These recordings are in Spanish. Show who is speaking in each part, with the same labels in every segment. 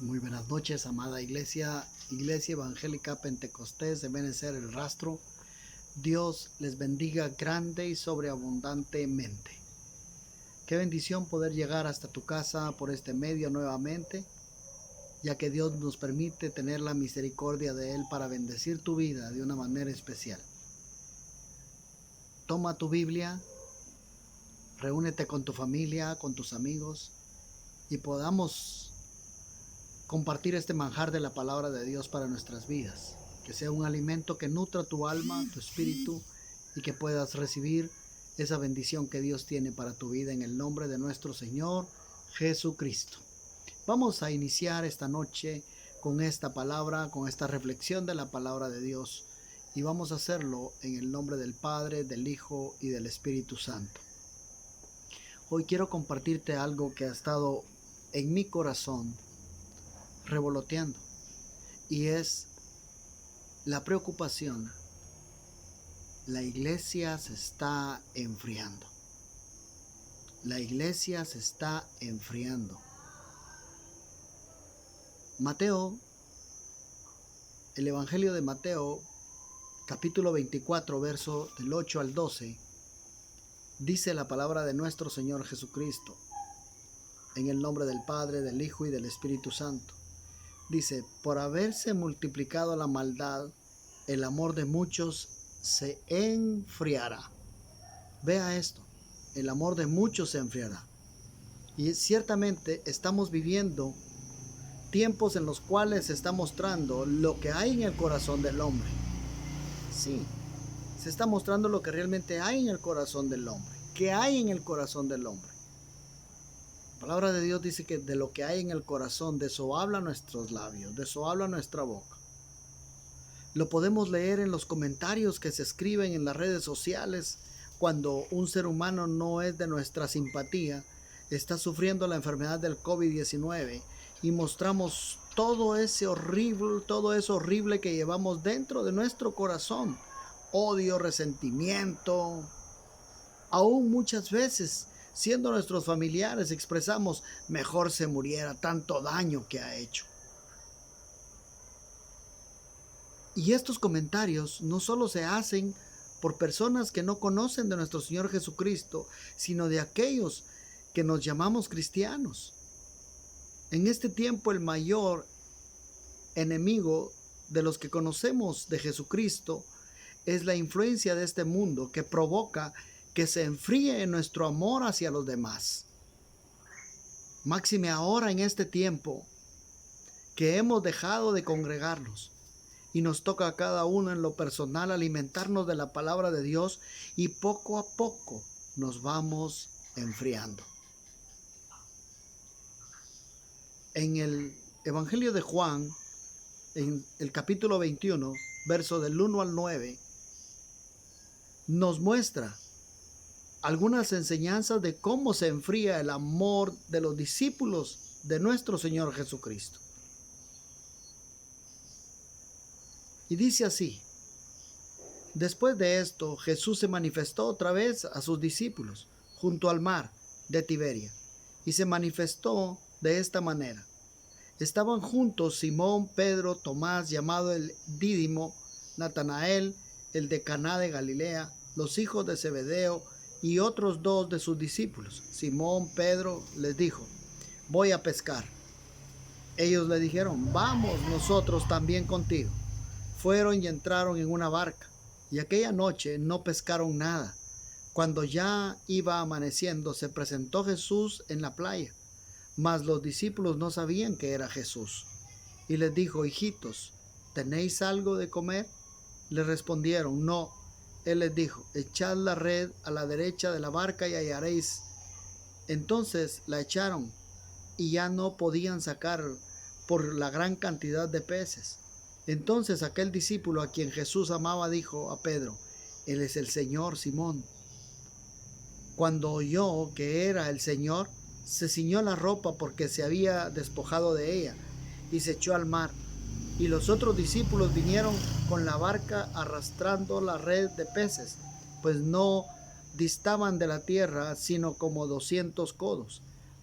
Speaker 1: Muy buenas noches, amada iglesia, Iglesia Evangélica Pentecostés de Benecer el Rastro. Dios les bendiga grande y sobreabundantemente. Qué bendición poder llegar hasta tu casa por este medio nuevamente, ya que Dios nos permite tener la misericordia de Él para bendecir tu vida de una manera especial. Toma tu Biblia, reúnete con tu familia, con tus amigos y podamos compartir este manjar de la palabra de Dios para nuestras vidas. Que sea un alimento que nutra tu alma, tu espíritu, y que puedas recibir esa bendición que Dios tiene para tu vida en el nombre de nuestro Señor Jesucristo. Vamos a iniciar esta noche con esta palabra, con esta reflexión de la palabra de Dios, y vamos a hacerlo en el nombre del Padre, del Hijo y del Espíritu Santo. Hoy quiero compartirte algo que ha estado en mi corazón revoloteando, y es la preocupación. La iglesia se está enfriando. La iglesia se está enfriando. Mateo, el Evangelio de Mateo, capítulo 24, verso del 8 al 12, dice la palabra de nuestro Señor Jesucristo, en el nombre del Padre, del Hijo y del Espíritu Santo. Dice: por haberse multiplicado la maldad, el amor de muchos se enfriará. Vea esto, el amor de muchos se enfriará. Y ciertamente estamos viviendo tiempos en los cuales se está mostrando lo que hay en el corazón del hombre. Sí, se está mostrando lo que realmente hay en el corazón del hombre. ¿Qué hay en el corazón del hombre? La palabra de Dios dice que de lo que hay en el corazón, de eso hablan nuestros labios, de eso habla nuestra boca. Lo podemos leer en los comentarios que se escriben en las redes sociales cuando un ser humano no es de nuestra simpatía, está sufriendo la enfermedad del COVID-19 y mostramos todo eso horrible que llevamos dentro de nuestro corazón. Odio, resentimiento. Aún muchas veces, siendo nuestros familiares, expresamos: mejor se muriera, tanto daño que ha hecho. Y estos comentarios no solo se hacen por personas que no conocen de nuestro Señor Jesucristo, sino de aquellos que nos llamamos cristianos. En este tiempo, el mayor enemigo de los que conocemos de Jesucristo es la influencia de este mundo, que provoca que se enfríe nuestro amor hacia los demás. Máxime ahora, en este tiempo que hemos dejado de congregarnos y nos toca a cada uno en lo personal alimentarnos de la palabra de Dios, y poco a poco nos vamos enfriando. En el Evangelio de Juan, en el capítulo 21, verso del 1 al 9, nos muestra algunas enseñanzas de cómo se enfría el amor de los discípulos de nuestro Señor Jesucristo. Y dice así: después de esto, Jesús se manifestó otra vez a sus discípulos junto al mar de Tiberia, y se manifestó de esta manera. Estaban juntos Simón, Pedro, Tomás, llamado el Dídimo, Natanael, el de Caná de Galilea, los hijos de Zebedeo, y otros dos de sus discípulos. Simón Pedro les dijo: voy a pescar. Ellos le dijeron: vamos nosotros también contigo. Fueron y entraron en una barca, y aquella noche no pescaron nada. Cuando ya iba amaneciendo, se presentó Jesús en la playa, mas los discípulos no sabían que era Jesús. Y les dijo: hijitos, ¿tenéis algo de comer? Le respondieron: no. Él les dijo: echad la red a la derecha de la barca y hallaréis. Entonces la echaron, y ya no podían sacar por la gran cantidad de peces. Entonces aquel discípulo a quien Jesús amaba dijo a Pedro: Él es el Señor, Simón. Cuando oyó que era el Señor, se ciñó la ropa porque se había despojado de ella, y se echó al mar. Y los otros discípulos vinieron con la barca arrastrando la red de peces, pues no distaban de la tierra sino como 200 codos.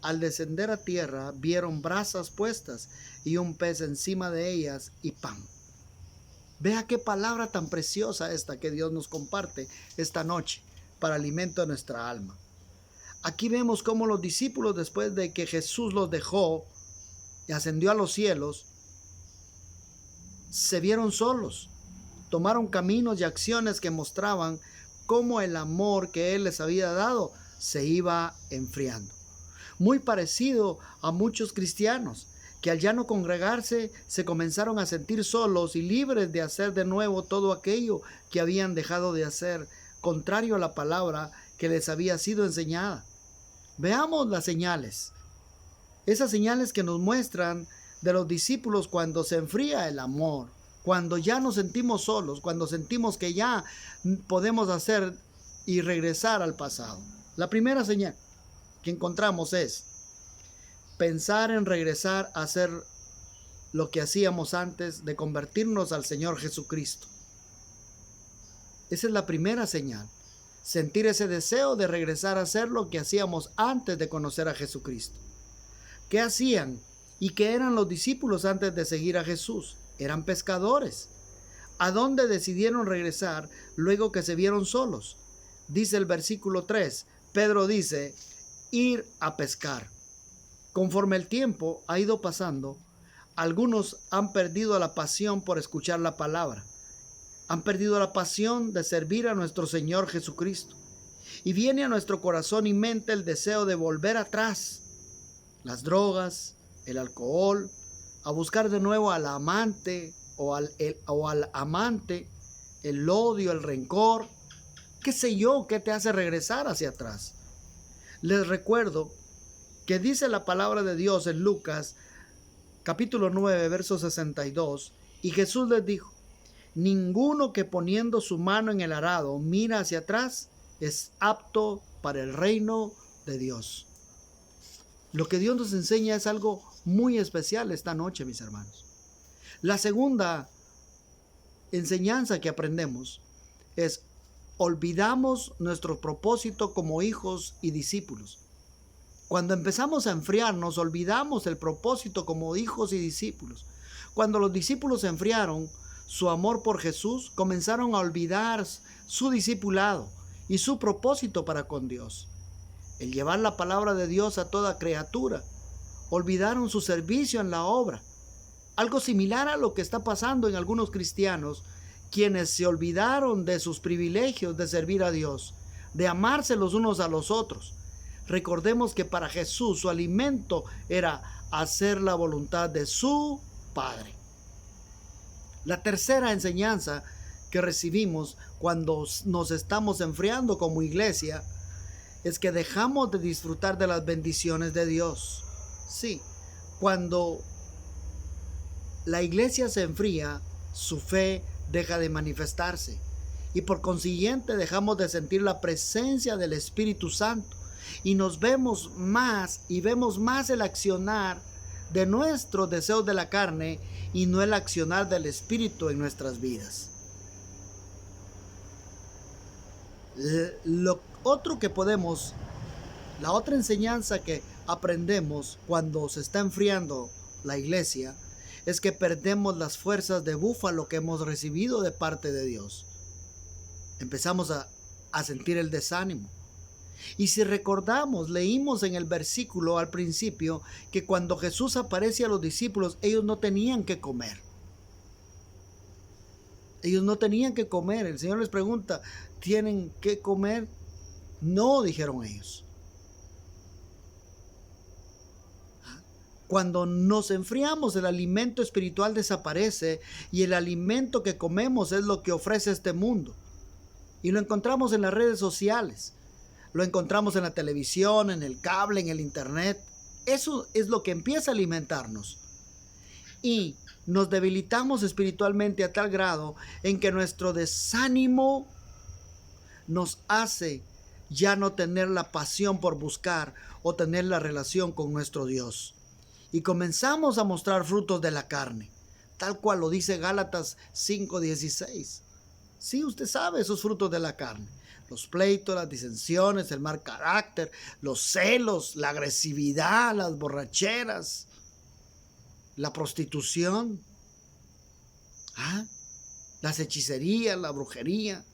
Speaker 1: al descender a tierra, vieron brasas puestas y un pez encima de ellas y pan. Vea qué palabra tan preciosa esta que Dios nos comparte esta noche para alimento de nuestra alma. Aquí vemos cómo los discípulos, después de que Jesús los dejó y ascendió a los cielos, se vieron solos. Tomaron caminos y acciones que mostraban cómo el amor que Él les había dado se iba enfriando. Muy parecido a muchos cristianos que al ya no congregarse se comenzaron a sentir solos y libres de hacer de nuevo todo aquello que habían dejado de hacer, contrario a la palabra que les había sido enseñada. Veamos las señales. Esas señales que nos muestran de los discípulos cuando se enfría el amor, cuando ya nos sentimos solos, cuando sentimos que ya podemos hacer y regresar al pasado. La primera señal que encontramos es pensar en regresar a hacer lo que hacíamos antes de convertirnos al Señor Jesucristo. Esa es la primera señal. Sentir ese deseo de regresar a hacer lo que hacíamos antes de conocer a Jesucristo. ¿Qué hacían y qué eran los discípulos antes de seguir a Jesús? Eran pescadores. ¿A dónde decidieron regresar luego que se vieron solos? Dice el versículo 3, Pedro dice, ir a pescar. Conforme el tiempo ha ido pasando, algunos han perdido la pasión por escuchar la palabra. Han perdido la pasión de servir a nuestro Señor Jesucristo. Y viene a nuestro corazón y mente el deseo de volver atrás. Las drogas, el alcohol, a buscar de nuevo al amante o al amante, el odio, el rencor. ¿Qué sé yo? ¿Qué te hace regresar hacia atrás? Les recuerdo que dice la palabra de Dios en Lucas, capítulo 9, verso 62, y Jesús les dijo, ninguno que poniendo su mano en el arado mira hacia atrás es apto para el reino de Dios. Lo que Dios nos enseña es algo muy especial esta noche, mis hermanos. La segunda enseñanza que aprendemos es olvidamos nuestro propósito como hijos y discípulos. Cuando empezamos a enfriarnos, olvidamos el propósito como hijos y discípulos. Cuando los discípulos se enfriaron, su amor por Jesús, comenzaron a olvidar su discipulado y su propósito para con Dios. El llevar la palabra de Dios a toda criatura. Olvidaron su servicio en la obra. Algo similar a lo que está pasando en algunos cristianos, quienes se olvidaron de sus privilegios de servir a Dios, de amarse los unos a los otros. Recordemos que para Jesús su alimento era hacer la voluntad de su Padre. La tercera enseñanza que recibimos cuando nos estamos enfriando como iglesia es que dejamos de disfrutar de las bendiciones de Dios. Sí, cuando la iglesia se enfría, su fe deja de manifestarse y por consiguiente dejamos de sentir la presencia del Espíritu Santo y nos vemos más y vemos más el accionar de nuestros deseos de la carne y no el accionar del Espíritu en nuestras vidas. La otra enseñanza que aprendemos cuando se está enfriando la iglesia es que perdemos las fuerzas de búfalo que hemos recibido de parte de Dios. Empezamos a sentir el desánimo. Y si recordamos, leímos en el versículo al principio que cuando Jesús aparece a los discípulos, ellos no tenían que comer. Ellos no tenían que comer. El Señor les pregunta, ¿tienen que comer? No, dijeron ellos. Cuando nos enfriamos, el alimento espiritual desaparece y el alimento que comemos es lo que ofrece este mundo. Y lo encontramos en las redes sociales. Lo encontramos en la televisión, en el cable, en el internet. Eso es lo que empieza a alimentarnos. Y nos debilitamos espiritualmente a tal grado en que nuestro desánimo nos hace ya no tener la pasión por buscar o tener la relación con nuestro Dios. Y comenzamos a mostrar frutos de la carne, tal cual lo dice Gálatas 5:16. Sí, usted sabe esos frutos de la carne. Los pleitos, las disensiones, el mal carácter, los celos, la agresividad, las borracheras, la prostitución, las hechicerías, la brujería.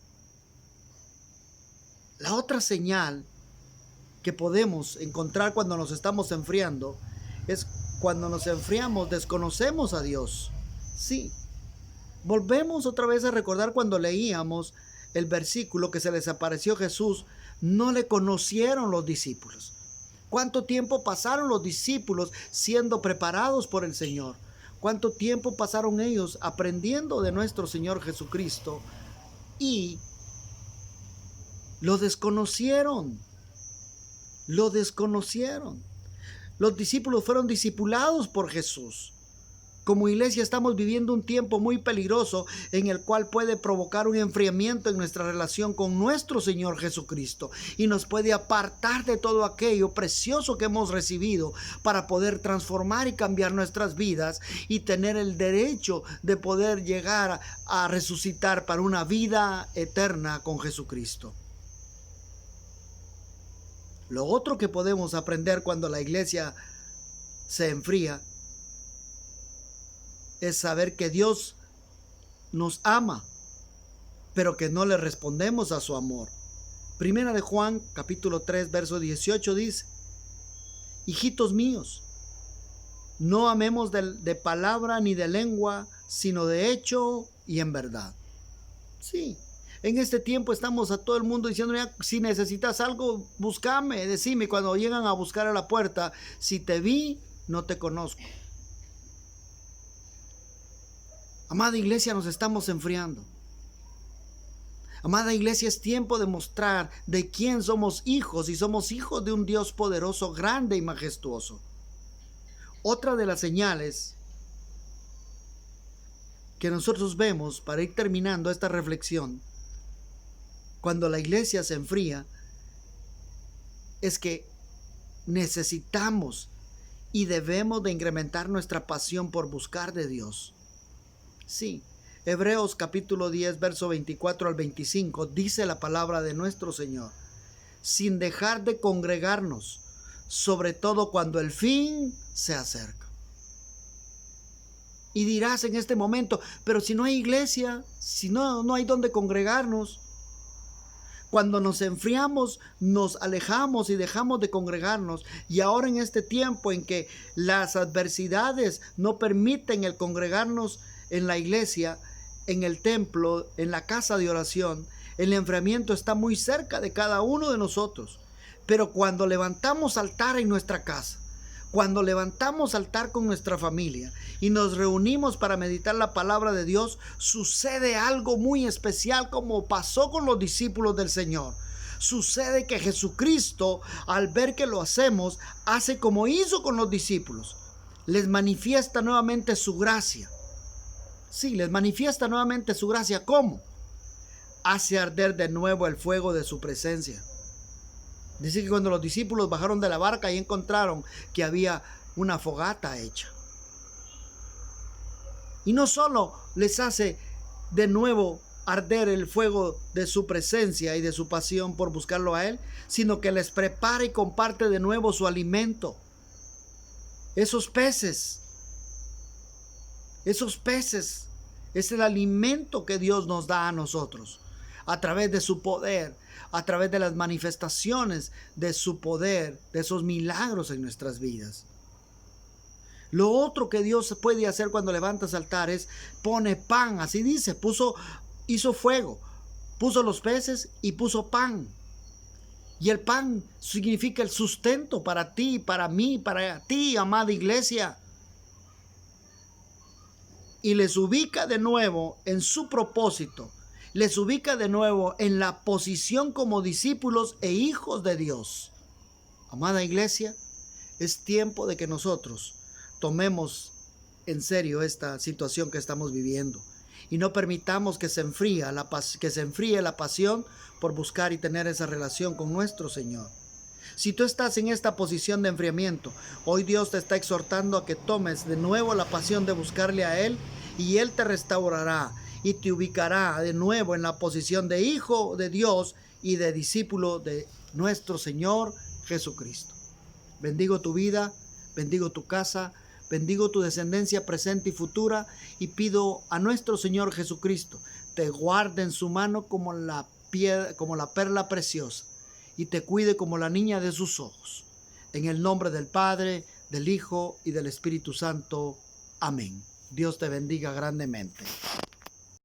Speaker 1: La otra señal que podemos encontrar cuando nos estamos enfriando es cuando nos enfriamos, desconocemos a Dios. Sí, volvemos otra vez a recordar cuando leíamos el versículo que se les apareció Jesús, no le conocieron los discípulos. ¿Cuánto tiempo pasaron los discípulos siendo preparados por el Señor? ¿Cuánto tiempo pasaron ellos aprendiendo de nuestro Señor Jesucristo? Y lo desconocieron. Lo desconocieron. Los discípulos fueron discipulados por Jesús. Como iglesia estamos viviendo un tiempo muy peligroso en el cual puede provocar un enfriamiento en nuestra relación con nuestro Señor Jesucristo y nos puede apartar de todo aquello precioso que hemos recibido para poder transformar y cambiar nuestras vidas y tener el derecho de poder llegar a resucitar para una vida eterna con Jesucristo. Lo otro que podemos aprender cuando la iglesia se enfría es saber que Dios nos ama, pero que no le respondemos a su amor. Primera de Juan, capítulo 3, verso 18 dice: hijitos míos, no amemos de palabra ni de lengua, sino de hecho y en verdad. Sí, en este tiempo estamos a todo el mundo diciendo, si necesitas algo, búscame, decime. Cuando llegan a buscar a la puerta, si te vi, no te conozco. Amada iglesia, nos estamos enfriando. Amada iglesia, es tiempo de mostrar de quién somos hijos, y somos hijos de un Dios poderoso, grande y majestuoso. Otra de las señales que nosotros vemos, para ir terminando esta reflexión, cuando la iglesia se enfría, es que necesitamos y debemos de incrementar nuestra pasión por buscar de Dios. Sí, Hebreos capítulo 10, verso 24 al 25, dice la palabra de nuestro Señor: sin dejar de congregarnos, sobre todo cuando el fin se acerca. Y dirás en este momento, pero si no hay iglesia, si no hay donde congregarnos. Cuando nos enfriamos, nos alejamos y dejamos de congregarnos. Y ahora en este tiempo en que las adversidades no permiten el congregarnos en la iglesia, en el templo, en la casa de oración, el enfriamiento está muy cerca de cada uno de nosotros. Pero cuando levantamos altar en nuestra casa, cuando levantamos altar con nuestra familia y nos reunimos para meditar la palabra de Dios, sucede algo muy especial, como pasó con los discípulos del Señor. Sucede que Jesucristo, al ver que lo hacemos, hace como hizo con los discípulos. Les manifiesta nuevamente su gracia. Sí, les manifiesta nuevamente su gracia. ¿Cómo? Hace arder de nuevo el fuego de su presencia. Dice que cuando los discípulos bajaron de la barca y encontraron que había una fogata hecha. Y no solo les hace de nuevo arder el fuego de su presencia y de su pasión por buscarlo a Él, sino que les prepara y comparte de nuevo su alimento. Esos peces es el alimento que Dios nos da a nosotros, a través de su poder, a través de las manifestaciones de su poder, de esos milagros en nuestras vidas. Lo otro que Dios puede hacer cuando levantas altar es pone pan, así dice, hizo fuego, puso los peces y puso pan. Y el pan significa el sustento para ti, para mí, para ti, amada iglesia. Y les ubica de nuevo en su propósito. Les ubica de nuevo en la posición como discípulos e hijos de Dios. Amada iglesia, es tiempo de que nosotros tomemos en serio esta situación que estamos viviendo y no permitamos que se enfríe la pasión por buscar y tener esa relación con nuestro Señor. Si tú estás en esta posición de enfriamiento, hoy Dios te está exhortando a que tomes de nuevo la pasión de buscarle a Él, y Él te restaurará y te ubicará de nuevo en la posición de hijo de Dios y de discípulo de nuestro Señor Jesucristo. Bendigo tu vida, bendigo tu casa, bendigo tu descendencia presente y futura, y pido a nuestro Señor Jesucristo te guarde en su mano como la perla preciosa, y te cuide como la niña de sus ojos. En el nombre del Padre, del Hijo y del Espíritu Santo. Amén. Dios te bendiga grandemente.